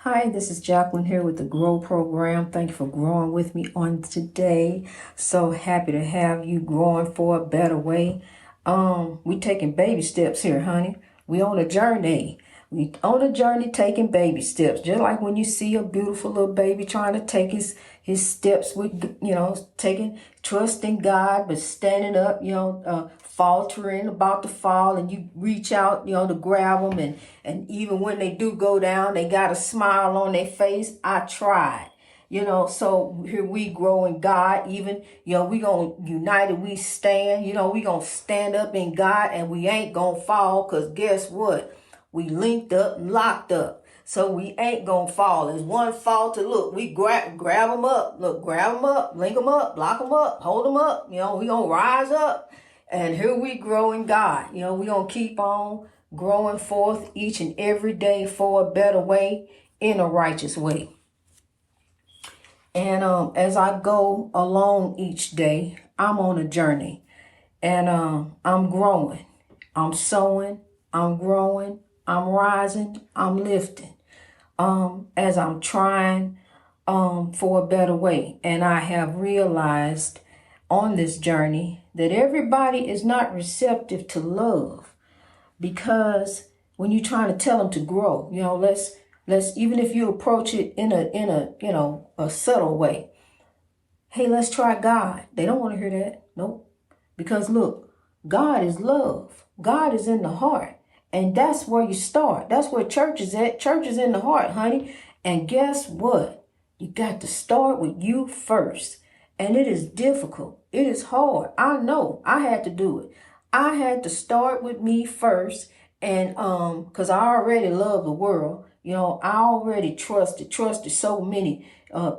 Hi, this is Jacqueline here with the Grow Program. Thank you for growing with me on today. So happy to have you growing for a better way. We taking baby steps here, honey. We on a journey. We on a journey taking baby steps. Just like when you see a beautiful little baby trying to take his steps with, taking, trusting God, but standing up, faltering about to fall, and you reach out, to grab them. And even when they do go down, they got a smile on their face. I tried. So here we grow in God. Even, we gonna united we stand. We gonna stand up in God, and we ain't gonna fall, because guess what? We linked up and locked up. So we ain't gonna fall. There's one fall to look. We grab them up. Look, grab them up, link them up, lock them up, hold them up. We gonna rise up. And here we grow in God. We gonna keep on growing forth each and every day for a better way, in a righteous way. And as I go along each day, I'm on a journey, and I'm growing. I'm sowing. I'm growing. I'm rising. I'm lifting. As I'm trying for a better way. And I have realized on this journey that everybody is not receptive to love, because when you're trying to tell them to grow, let's even if you approach it in a subtle way. Hey, let's try God. They don't want to hear that. Nope. Because look, God is love. God is in the heart. And that's where you start. That's where church is at. Church is in the heart, honey. And guess what? You got to start with you first. And it is difficult. It is hard. I know. I had to do it. I had to start with me first. And because I already love the world. I already trusted so many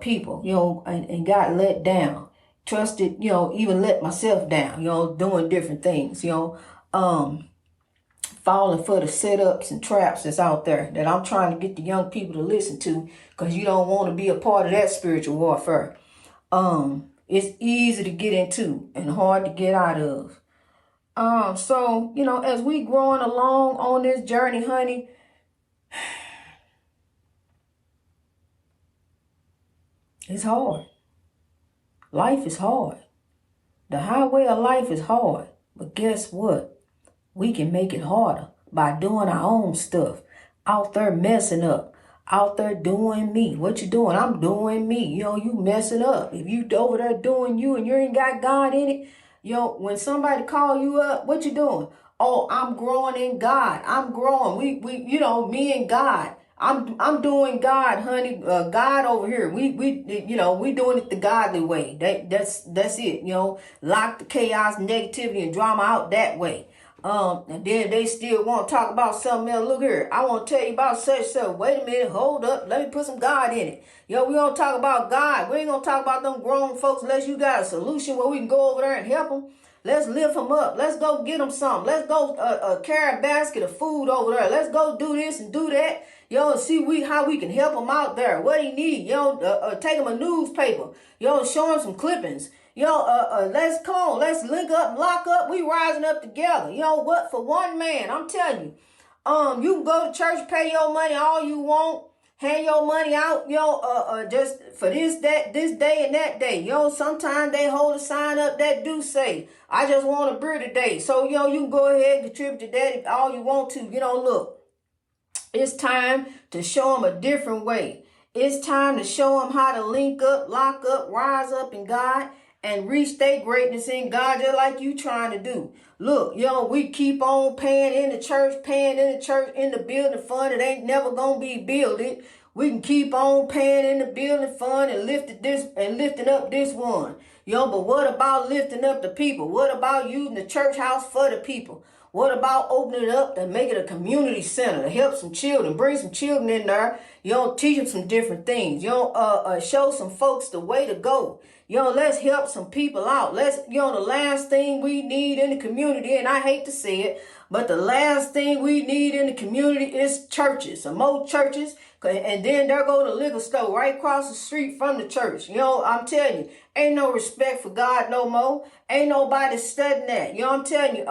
people, and got let down. Trusted, even let myself down, doing different things, falling for the setups and traps that's out there that I'm trying to get the young people to listen to, because you don't want to be a part of that spiritual warfare. It's easy to get into and hard to get out of. So, as we growing along on this journey, honey, it's hard. Life is hard. The highway of life is hard. But guess what? We can make it harder by doing our own stuff. Out there messing up. Out there doing me. What you doing? I'm doing me. You messing up. If you over there doing you and you ain't got God in it, when somebody call you up, what you doing? Oh, I'm growing in God. I'm growing. We me and God. I'm doing God, honey. God over here. We doing it the godly way. That's it. Lock the chaos, negativity, and drama out that way. And then they still want to talk about something else. Look here, I want to tell you about such stuff. Wait a minute, hold up. Let me put some God in it. We gonna talk about God. We ain't gonna talk about them grown folks unless you got a solution where we can go over there and help them. Let's lift them up. Let's go get them something. Let's go carry a basket of food over there. Let's go do this and do that. See how we can help him out there. What he need. Take him a newspaper. Show him some clippings. Let's call. Let's link up, lock up. We rising up together. What? For one man, I'm telling you. You can go to church, pay your money all you want. Hand your money out, just for this day and that day. Sometimes they hold a sign up that do say, I just want a beer today. So, you can go ahead and contribute to that all you want to. Look, it's time to show them a different way. It's time to show them how to link up, lock up, rise up in God, and reach their greatness in God, just like you trying to do. Look, we keep on paying in the church, in the building fund. It ain't never gonna be builded. We can keep on paying in the building fund and lifting up this one. But what about lifting up the people? What about using the church house for the people? What about opening it up to make it a community center to help some children, bring some children in there, teach them some different things, show some folks the way to go. Let's help some people out. The last thing we need in the community, and I hate to say it, but the last thing we need in the community is churches, some more churches, and then there go the liquor store right across the street from the church. I'm telling you, ain't no respect for God no more. Ain't nobody studying that. I'm telling you,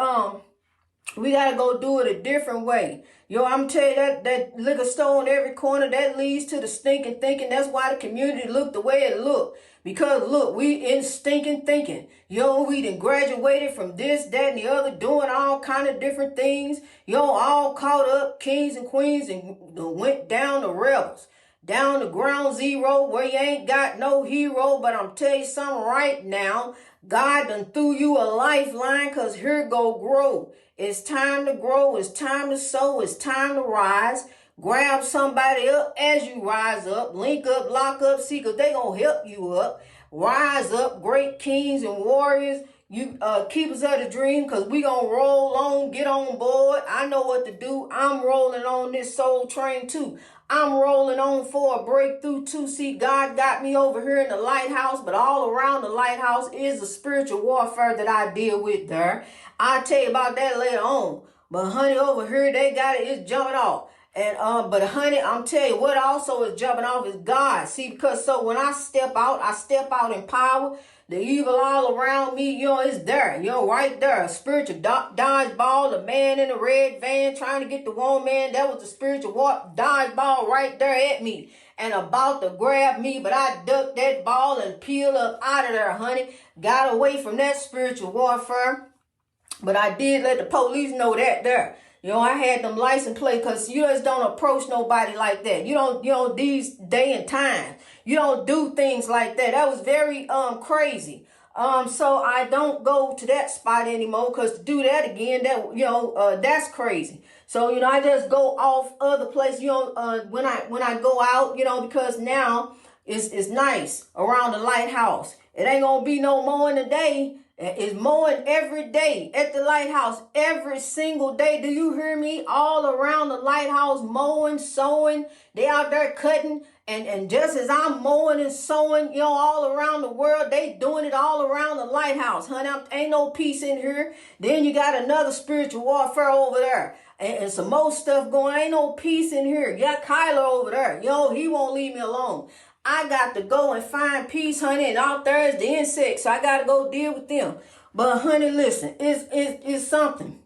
We got to go do it a different way. Yo, I'm telling you, that liquor store on every corner, that leads to the stinking thinking. That's why the community look the way it look. Because look, we in stinking thinking. Yo, we done graduated from this, that, and the other, doing all kind of different things. Yo, all caught up, kings and queens, and went down the rebels. Down to ground zero where you ain't got no hero. But I'm telling you something right now. God done threw you a lifeline, because here go grow. It's time to grow. It's time to sow. It's time to rise. Grab somebody up as you rise up. Link up, lock up, see, because they going to help you up. Rise up, great kings and warriors. You keepers of the dream, because we going to roll on, get on board. I know what to do. I'm rolling on this soul train too. I'm rolling on for a breakthrough too. See, God got me over here in the lighthouse, but all around the lighthouse is the spiritual warfare that I deal with there. I'll tell you about that later on. But honey, over here, they got it. It's jumping off. And but honey, I'm telling you, what also is jumping off is God. See, because so when I step out in power. The evil all around me, is there. Right there. A spiritual dodgeball, the man in the red van trying to get the woman. That was the spiritual dodgeball right there at me. And about to grab me, but I ducked that ball and peeled up out of there, honey. Got away from that spiritual warfare. But I did let the police know that there. I had them license plate, because you just don't approach nobody like that. You don't these day and time. You don't do things like that. That was very crazy. So I don't go to that spot anymore, because to do that again, that's crazy. So I just go off other places. When I go out, because now it's nice around the lighthouse. It ain't gonna be no more in the day. It's mowing every day at the lighthouse, every single day. Do you hear me? All around the lighthouse, mowing, sowing. They out there cutting. And just as I'm mowing and sowing, all around the world, they doing it all around the lighthouse, honey. Ain't no peace in here. Then you got another spiritual warfare over there. And some more stuff going. Ain't no peace in here. You got Kyler over there. He won't leave me alone. I got to go and find peace, honey, and out there is the insects. So I got to go deal with them. But, honey, listen, it's something.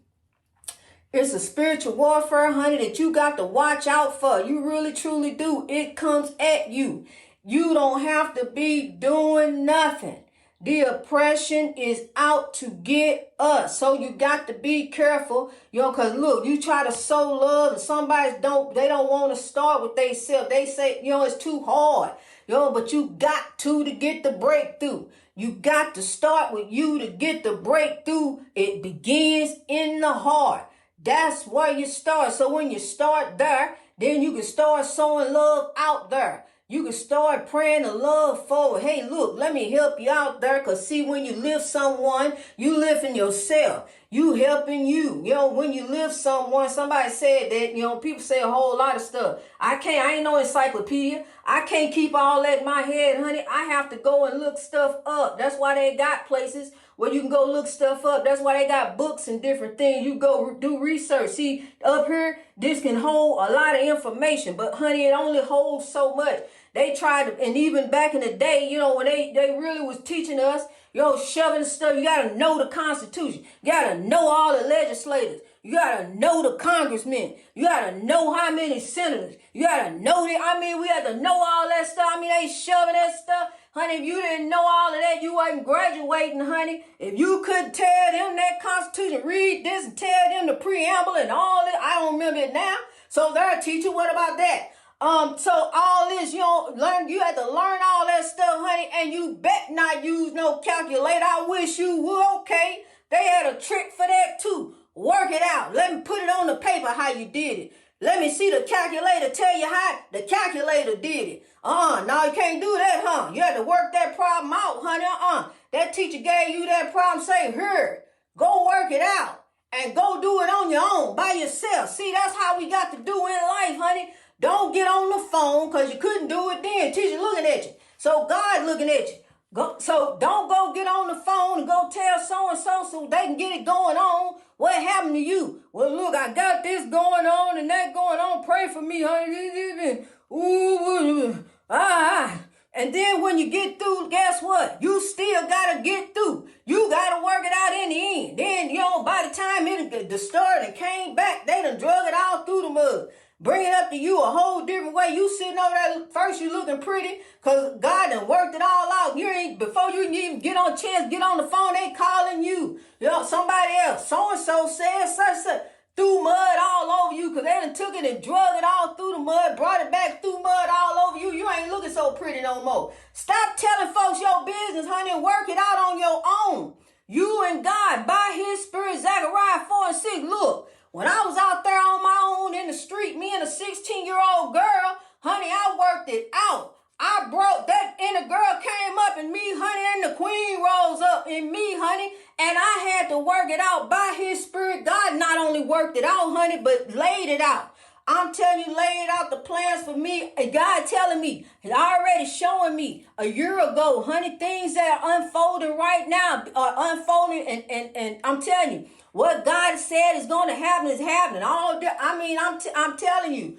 It's a spiritual warfare, honey, that you got to watch out for. You really, truly do. It comes at you. You don't have to be doing nothing. The oppression is out to get us. So you got to be careful, because look, you try to sow love and somebody don't want to start with themselves. They say, it's too hard. But you got to get the breakthrough. You got to start with you to get the breakthrough. It begins in the heart. That's where you start. So when you start there, then you can start sowing love out there. You can start praying the love forward. Hey, look, let me help you out there. Because see, when you lift someone, you lifting yourself. You helping you. When you lift someone, somebody said that, people say a whole lot of stuff. I ain't no encyclopedia. I can't keep all that in my head, honey. I have to go and look stuff up. That's why they got places where you can go look stuff up. That's why they got books and different things. You go do research. See, up here, this can hold a lot of information. But, honey, it only holds so much. They tried to, and even back in the day, when they really was teaching us, shoving stuff, you got to know the Constitution. You got to know all the legislators. You got to know the congressmen. You got to know how many senators. You got to know we had to know all that stuff. They shoving that stuff. Honey, if you didn't know all of that, you wasn't graduating, honey. If you couldn't tell them that Constitution, read this and tell them the preamble and all that, I don't remember it now. So they're a teacher. What about that? So all this, you had to learn all that stuff, honey, and you bet not use no calculator. I wish you would. Okay. They had a trick for that too. Work it out. Let me put it on the paper how you did it. Let me see the calculator tell you how the calculator did it. No, you can't do that, huh? You had to work that problem out, honey. That teacher gave you that problem. Say, here, go work it out and go do it on your own by yourself. See, that's how we got to do in life, honey. Don't get on the phone because you couldn't do it then. Teacher looking at you. So God looking at you. So don't go get on the phone and go tell so-and-so so they can get it going on. What happened to you? Well, look, I got this going on and that going on. Pray for me, honey. And then when you get through, guess what? You still got to get through. You got to work it out in the end. Then, by the time it disturbed and came back, they done drug it all through the mud. Bring it up to you a whole different way. You sitting over there, first you looking pretty, because God done worked it all out. Before you even get on chance, get on the phone, they calling you. Somebody else, so-and-so said such. Threw mud all over you because they done took it and drug it all through the mud, brought it back, threw mud all over you. You ain't looking so pretty no more. Stop telling folks your business, honey, and work it out on your own. You and God, by his spirit, Zechariah 4 and 6. Look, when I was out there on my own in the street, me and a 16-year-old girl, honey, I worked it out. I broke that, and the girl came up in me, honey, and the queen rose up in me, honey, and I had to work it out by his spirit. God not only worked it out, honey, but laid it out. I'm telling you, laid out the plans for me. And God telling me, he's already showing me a year ago, honey, things that are unfolding right now are unfolding. And I'm telling you, what God said is going to happen is happening. I'm telling you.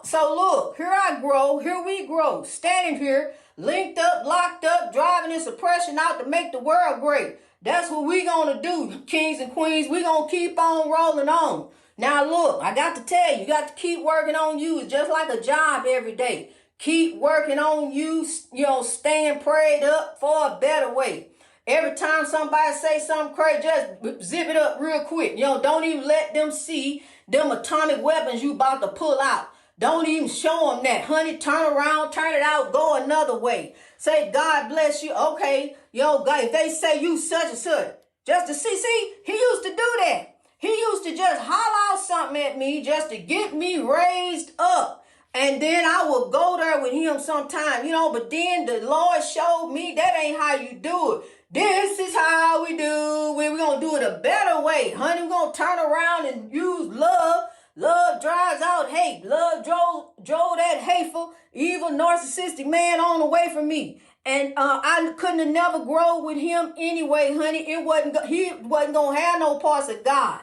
So look, here I grow, here we grow, standing here, linked up, locked up, driving this oppression out to make the world great. That's what we gonna do, kings and queens. We gonna keep on rolling on. Now look, I got to tell you got to keep working on you. It's just like a job every day. Keep working on you, staying prayed up for a better way. Every time somebody say something crazy, just zip it up real quick. Don't even let them see them atomic weapons you about to pull out. Don't even show them that. Honey, turn around, turn it out, go another way. Say, God bless you. Okay, God, if they say you such and such, just to see, he used to do that. He used to just holler out something at me just to get me raised up. And then I would go there with him sometime, but then the Lord showed me that ain't how you do it. This is how we do. We're going to do it a better way. Honey, we're going to turn around and use love. Love drives out hate. Love drove that hateful, evil, narcissistic man on away from me. And I couldn't have never grown with him anyway, honey. He wasn't going to have no parts of God.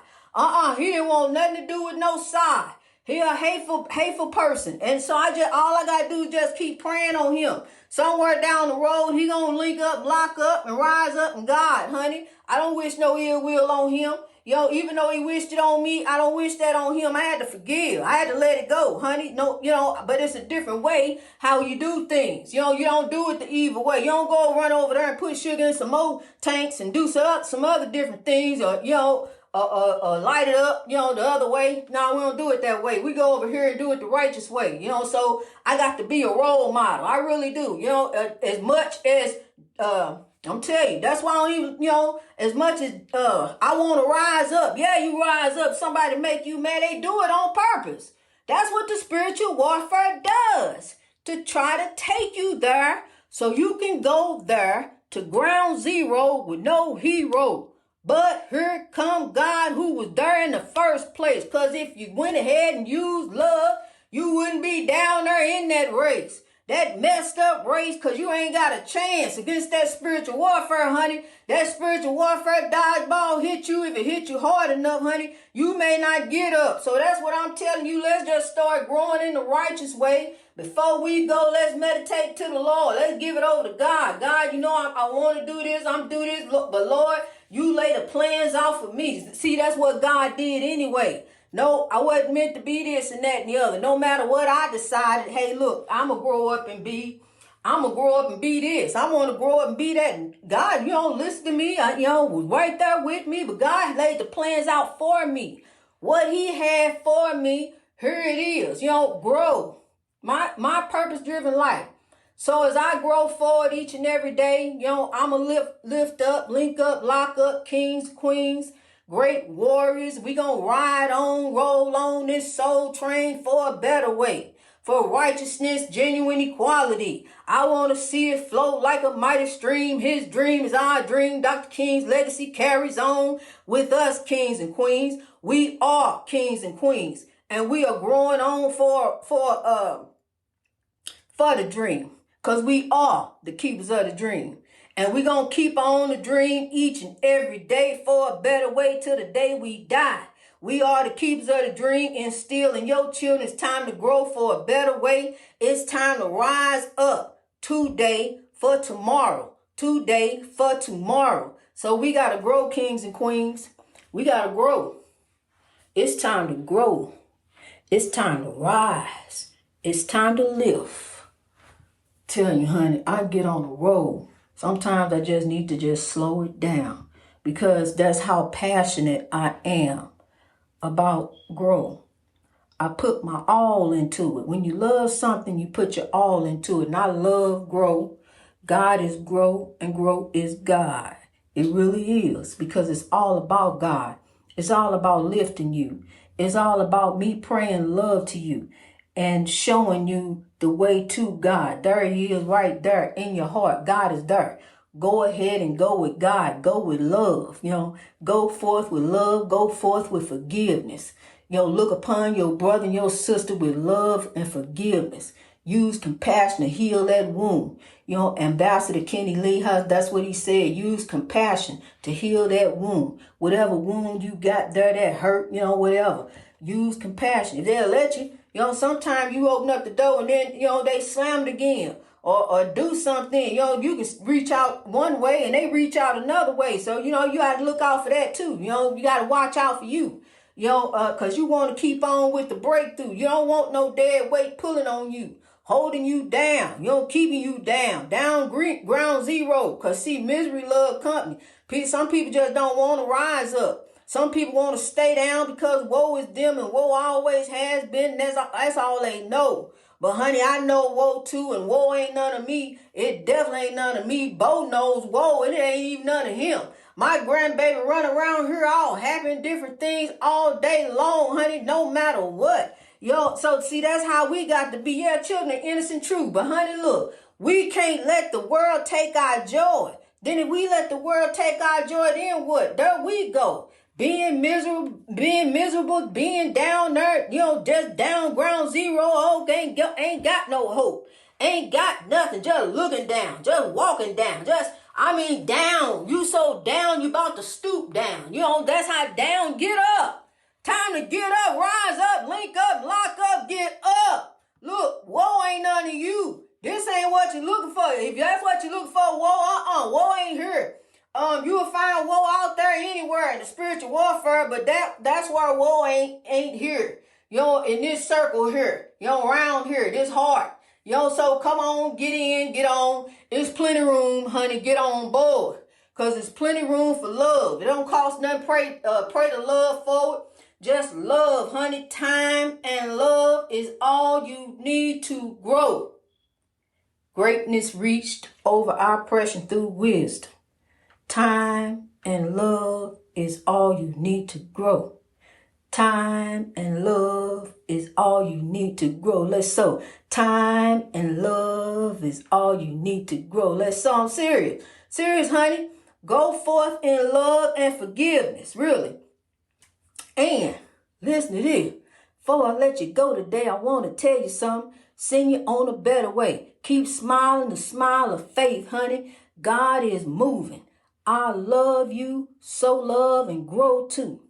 He didn't want nothing to do with no side. He a hateful person. And so all I got to do is just keep praying on him. Somewhere down the road, he going to link up, lock up, and rise up in God, honey. I don't wish no ill will on him. Even though he wished it on me, I don't wish that on him. I had to forgive. I had to let it go, honey. No, but it's a different way how you do things. You don't do it the evil way. You don't go run over there and put sugar in some more tanks and do some other different things or, light it up, the other way. No, we don't do it that way. We go over here and do it the righteous way, so I got to be a role model. I really do, as much as, I'm telling you, that's why I don't even, as much as I want to rise up. Yeah, you rise up, somebody make you mad, they do it on purpose. That's what the spiritual warfare does, to try to take you there so you can go there to ground zero with no hero. But here come God who was there in the first place. Because if you went ahead and used love, you wouldn't be down there in that race. That messed up race, because you ain't got a chance against that spiritual warfare, honey. That spiritual warfare dodgeball hit you. If it hit you hard enough, honey, you may not get up. So that's what I'm telling you. Let's just start growing in the righteous way. Before we go, let's meditate to the Lord. Let's give it over to God. God, I want to do this. I'm do this. But Lord, you lay the plans out for me. See, that's what God did anyway. No, I wasn't meant to be this and that and the other. No matter what I decided, hey, look, I'm going to grow up and be this. I want to grow up and be that. And God, listen to me. Was right there with me. But God laid the plans out for me. What he had for me, here it is. Grow. My purpose-driven life. So as I grow forward each and every day, I'm going to lift up, link up, lock up, kings, queens, great warriors. We going to ride on, roll on this soul train for a better way. For righteousness, genuine equality. I want to see it flow like a mighty stream. His dream is our dream. Dr. King's legacy carries on with us, kings and queens. We are kings and queens. And we are growing on for the dream. Because we are the keepers of the dream. And we're going to keep on the dream each and every day for a better way till the day we die. We are the keepers of the dream. Instill in your children. It's time to grow for a better way. It's time to rise up today for tomorrow. Today for tomorrow. So we got to grow, kings and queens. We got to grow. It's time to grow. It's time to rise. It's time to live. Tell you, honey, I get on the road. Sometimes I just need to just slow it down because that's how passionate I am about grow. I put my all into it. When you love something, you put your all into it. And I love grow. God is grow and grow is God. It really is because it's all about God. It's all about lifting you. It's all about me praying love to you and showing you the way to God. There he is right there in your heart. God is there. Go ahead and go with God. Go with love. Go forth with love. Go forth with forgiveness. Look upon your brother and your sister with love and forgiveness. Use compassion to heal that wound. Ambassador Kenny Lee, that's what he said. Use compassion to heal that wound. Whatever wound you got there that hurt, whatever. Use compassion. If they'll let you, sometimes you open up the door and then, they slam it again. Or do something, you can reach out one way and they reach out another way. So, you got to look out for that too. You got to watch out for you. Because you want to keep on with the breakthrough. You don't want no dead weight pulling on you, holding you down, keeping you down ground zero. Because see, misery love company. Some people just don't want to rise up. Some people want to stay down because woe is them and woe always has been. That's all they know. But honey, I know woe too, and woe ain't none of me. It definitely ain't none of me. Bo knows woe, and it ain't even none of him. My grandbaby run around here all happy and different things all day long, honey, no matter what. So see, that's how we got to be. Yeah, children are innocent, true. But honey, look, we can't let the world take our joy. Then if we let the world take our joy, then what? There we go. Being miserable, being down there, just down ground zero, ain't got no hope. Ain't got nothing, just looking down, just walking down, down. You so down, you about to stoop down. That's how down, get up. Time to get up, rise up, link up, lock up, get up. Look, woe ain't none of you. This ain't what you're looking for. If that's what you're looking for, woe ain't here. You will find woe out there anywhere in the spiritual warfare, but that's where woe ain't here. In this circle here, around here, this heart. So come on, get in, get on. There's plenty room, honey, get on board. Cause there's plenty room for love. It don't cost nothing, pray the love forward. Just love, honey. Time and love is all you need to grow. Greatness reached over oppression through wisdom. Time and love is all you need to grow. Time and love is all you need to grow. Let's sow. Time and love is all you need to grow. Let's sow. I'm serious. Serious, honey. Go forth in love and forgiveness. Really. And listen to this. Before I let you go today, I want to tell you something. Send you on a better way. Keep smiling the smile of faith, honey. God is moving. I love you. So love and grow too.